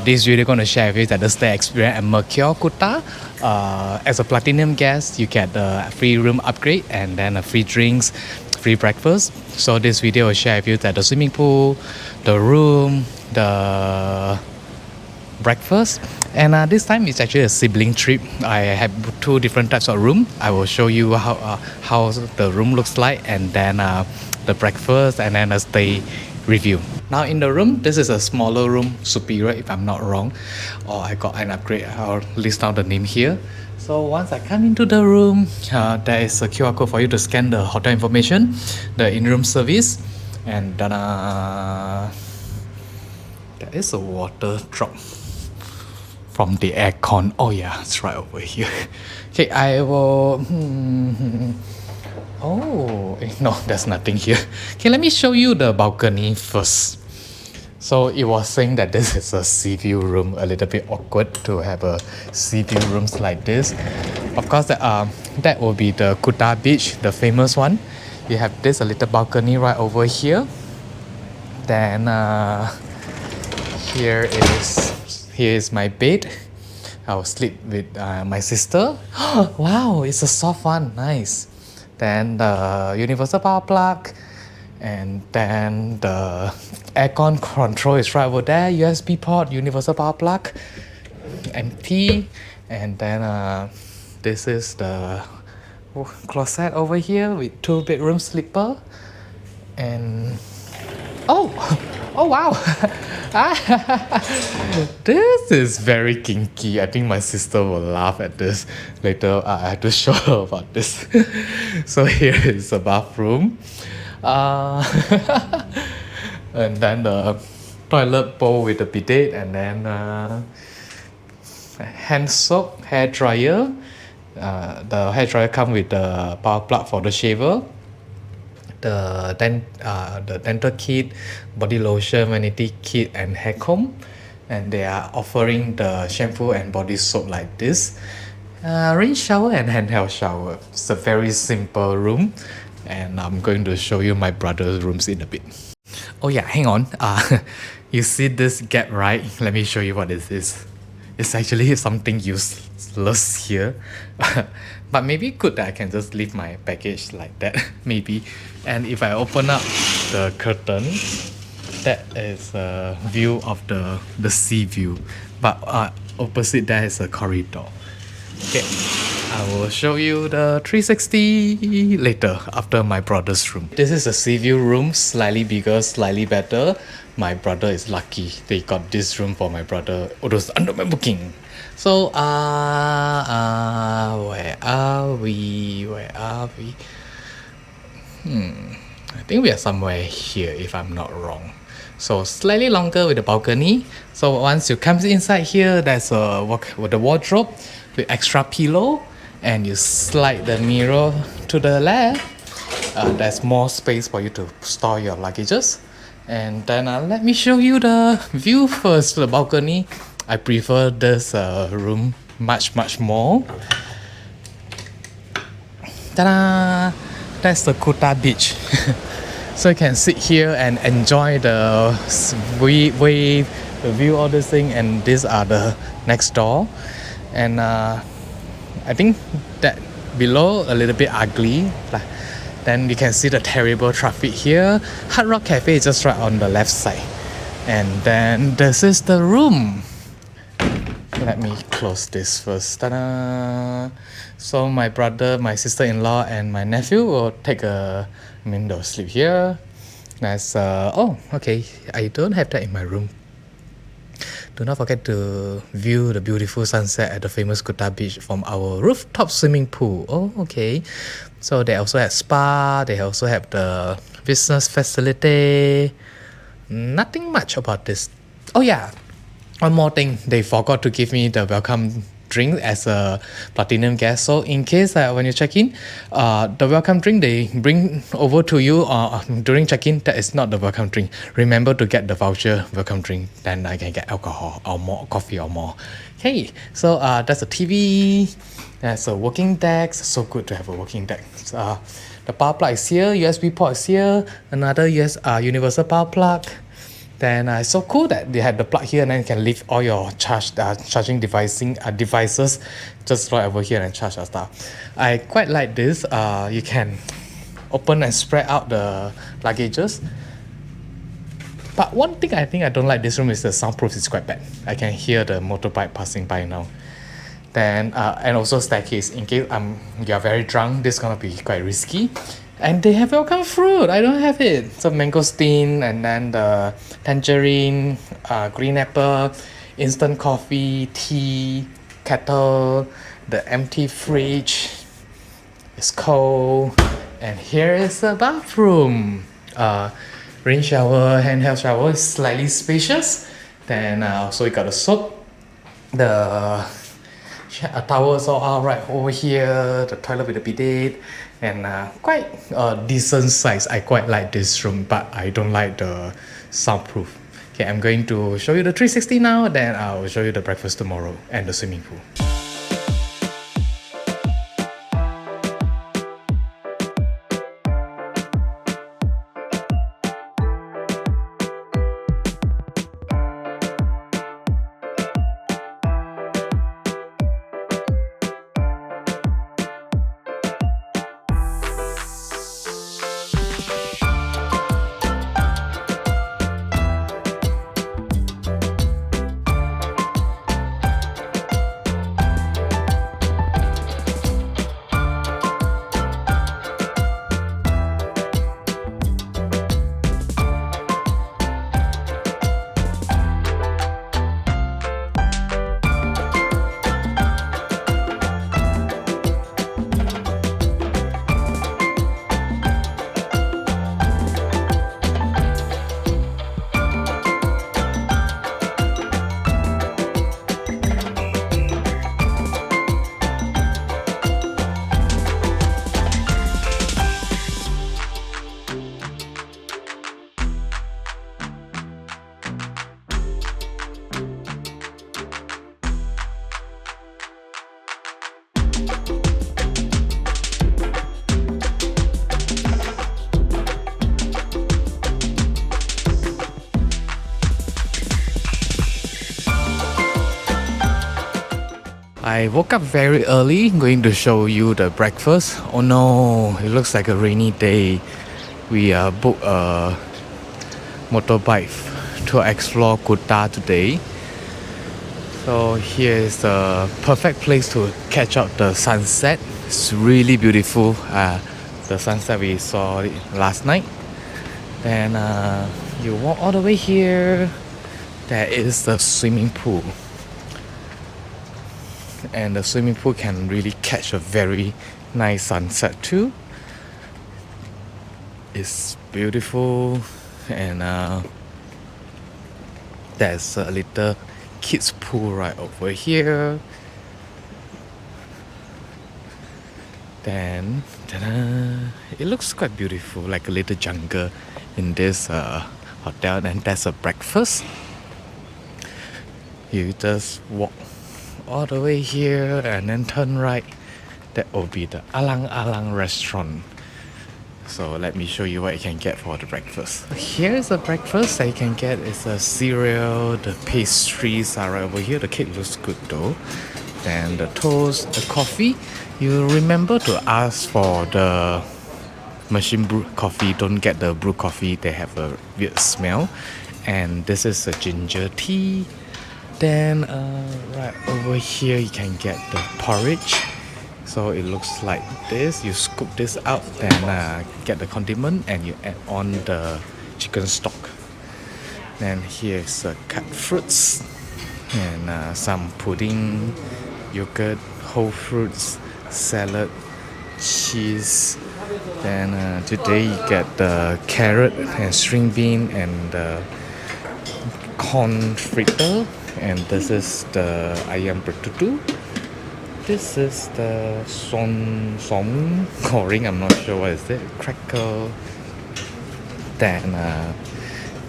this video going to share with you that the stay experience at Mercure Kuta. As a platinum guest, you get a free room upgrade and then a free drinks, free breakfast. So this video will share with you that the swimming pool, the room, the breakfast, and this time it's actually a sibling trip. I have two different types of room. I will show you how the room looks like, and then the breakfast, and then a stay review. Now in the room, this is a smaller room, superior if I'm not wrong, or I got an upgrade. I'll list down the name here. So once I come into the room, there is a QR code for you to scan the hotel information, the in-room service, and then there is a water drop from the aircon. Oh yeah, it's right over here. Okay, I will oh no, there's nothing here. Okay, let me show you the balcony first. So it was saying that this is a Seaview room. A little bit awkward to have a Seaview rooms like this. Of course, that will be the Kuta Beach, the famous one. You have this a little balcony right over here. Then here is my bed. I'll sleep with my sister. Wow, it's a soft one, nice. Then the universal power plug, and then the aircon control is right over there. USB port, universal power plug, empty. And then this is the closet over here with 2-bedroom sleeper. And oh wow. This is very kinky. I think my sister will laugh at this later. I have to show her about this. So here is the bathroom, and then the toilet bowl with the bidet, and then hand soap, hair dryer. The hair dryer comes with the power plug for the shaver, the dental kit, body lotion, vanity kit, and hair comb. And they are offering the shampoo and body soap like this. Rain shower and handheld shower. It's a very simple room, and I'm going to show you my brother's rooms in a bit. Oh yeah, hang on. You see this gap, right? Let me show you what this is. It's actually something useless here. But maybe good that I can just leave my package like that, maybe. And if I open up the curtain, that is a view of the sea view. But opposite there is a corridor. Okay, I will show you the 360 later after my brother's room. This is a sea view room, slightly bigger, slightly better. My brother is lucky they got this room for my brother. It was under my booking. So where are we? I think we are somewhere here if I'm not wrong. So slightly longer with the balcony. So once you come inside here, there's the wardrobe with extra pillow, and you slide the mirror to the left. There's more space for you to store your luggages. And then let me show you the view first. The balcony, I prefer this room much more. Ta-da! That's the Kuta Beach. So you can sit here and enjoy the wave, the view, all this thing. And these are the next door. And I think that below a little bit ugly. Then you can see the terrible traffic here. Hard Rock Cafe is just right on the left side. And then this is the room. Let me close this first. Ta-da! So my brother, my sister-in-law, and my nephew will they'll sleep here. Nice. Oh, okay. I don't have that in my room. Do not forget to view the beautiful sunset at the famous Kuta Beach from our rooftop swimming pool. Oh, okay. So they also have spa. They also have the business facility. Nothing much about this. Oh yeah, one more thing. They forgot to give me the welcome drink as a platinum guest. So in case when you check in, the welcome drink they bring over to you during check-in, that is not the welcome drink. Remember to get the voucher welcome drink, then I can get alcohol or more coffee or more. Okay, so that's a TV. That's a working deck. So good to have a working deck. The power plug is here, USB port is here, another universal power plug. Then it's so cool that they had the plug here and then you can leave all your charging devices just right over here and charge your stuff. I quite like this. You can open and spread out the luggages. But one thing I think I don't like this room is the soundproof is quite bad. I can hear the motorbike passing by now. Then and also staircase in case you are very drunk, this is gonna be quite risky. And they have welcome fruit. I don't have it. So mangosteen and then the tangerine, green apple, instant coffee, tea, kettle, the empty fridge. It's cold. And here is the bathroom. Rain shower, handheld shower is slightly spacious. Then also you got the soap. The towels are all right over here. The toilet with the bidet. And quite a decent size. I quite like this room, but I don't like the soundproof. Okay, I'm going to show you the 360 now, then I'll show you the breakfast tomorrow and the swimming pool. I woke up very early, going to show you the breakfast. Oh no, it looks like a rainy day. We booked a motorbike to explore Kuta today. So here is the perfect place to catch up the sunset. It's really beautiful. The sunset we saw last night. Then you walk all the way here. There is the swimming pool. And the swimming pool can really catch a very nice sunset too. It's beautiful, and there's a little kids pool right over here. Then it looks quite beautiful, like a little jungle in this hotel. And there's a breakfast. You just walk all the way here and then turn right. That will be the Alang Alang restaurant. So let me show you what you can get for the breakfast. Here's the breakfast that you can get. It's a cereal, the pastries are right over here. The cake looks good though. Then the toast, the coffee. You remember to ask for the machine brewed coffee. Don't get the brewed coffee, they have a weird smell. And this is a ginger tea. Then right over here you can get the porridge. So it looks like this. You scoop this out, then get the condiment and you add on the chicken stock. Then here's cut fruits and some pudding, yogurt, whole fruits, salad, cheese. Then today you get the carrot and string bean and the corn fritter. And this is the ayam bertutu. This is the som goreng, I'm not sure what is it, crackle. Then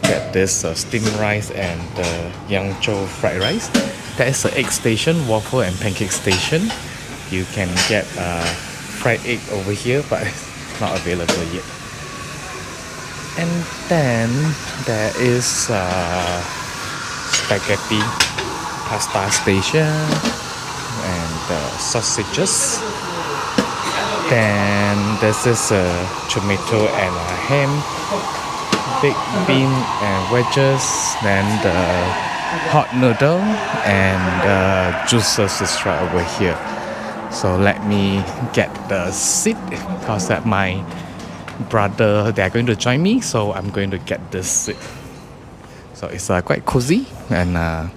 get this steamed rice and the Yangzhou fried rice. There is an egg station, waffle and pancake station. You can get fried egg over here, but it's not available yet. And then there is spaghetti pasta station and sausages. Then this is tomato and ham, baked bean and wedges. Then the hot noodle and juices is right over here. So let me get the seat because that my brother, they are going to join me, so I'm going to get this seat. So it's quite cozy and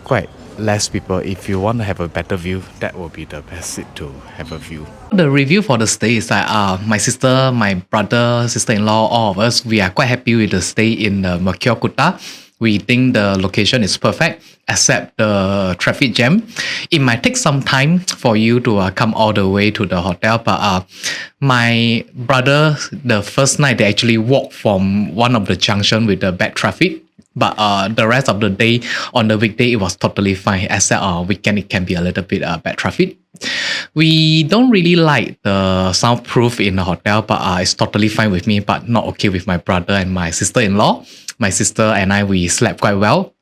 quite less people. If you want to have a better view, that will be the best seat to have a view. The review for the stay is that my sister, my brother, sister-in-law, all of us, we are quite happy with the stay in Mercure Kuta. We think the location is perfect, except the traffic jam. It might take some time for you to come all the way to the hotel, but my brother, the first night, they actually walked from one of the junction with the bad traffic. But the rest of the day, on the weekday, it was totally fine, except weekend, it can be a little bit bad traffic. We don't really like the soundproof in the hotel, but it's totally fine with me, but not okay with my brother and my sister-in-law. My sister and I, we slept quite well.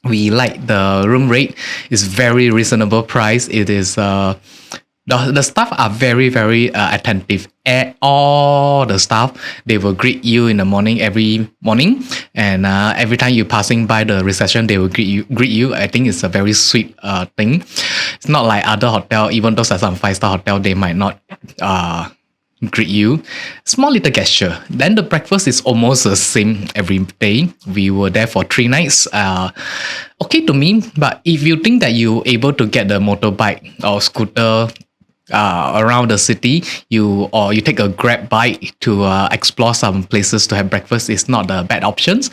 We like the room rate. It's very reasonable price. It is the staff are very, very attentive. All the staff, they will greet you in the morning, every morning, and every time you're passing by the reception, they will greet you. I think it's a very sweet thing. It's not like other hotel, even though some 5-star hotel, they might not greet you. Small little gesture. Then the breakfast is almost the same every day. We were there for 3 nights. Okay to me, but if you think that you're able to get the motorbike or scooter around the city, you take a grab bike to explore some places to have breakfast, is not a bad options.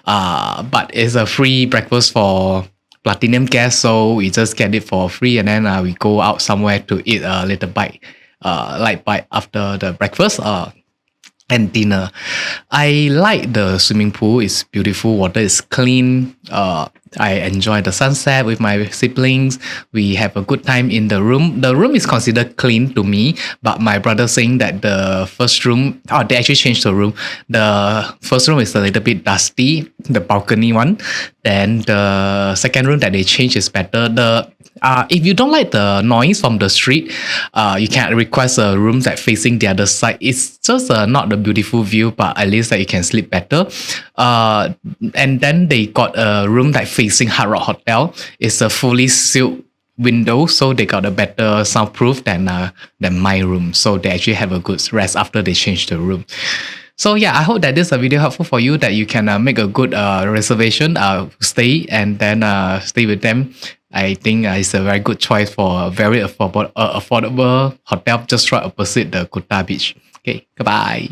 But it's a free breakfast for platinum guests, so we just get it for free, and then we go out somewhere to eat a little bite, light bite after the breakfast and dinner. I like the swimming pool. It's beautiful. Water is clean. I enjoy the sunset with my siblings. We have a good time in the room. The room is considered clean to me, but my brother saying that the first room, they actually changed the room. The first room is a little bit dusty, the balcony one. Then the second room that they changed is better. If you don't like the noise from the street, you can request a room that facing the other side. It's just not the beautiful view, but at least that you can sleep better. And then they got a room that facing Hard Rock Hotel. It's a fully sealed window, so they got a better soundproof than my room. So they actually have a good rest after they changed the room. So yeah, I hope that this is a video helpful for you, that you can make a good reservation, stay, and then stay with them. I think it's a very good choice for a very affordable hotel just right opposite the Kuta Beach. Okay, goodbye.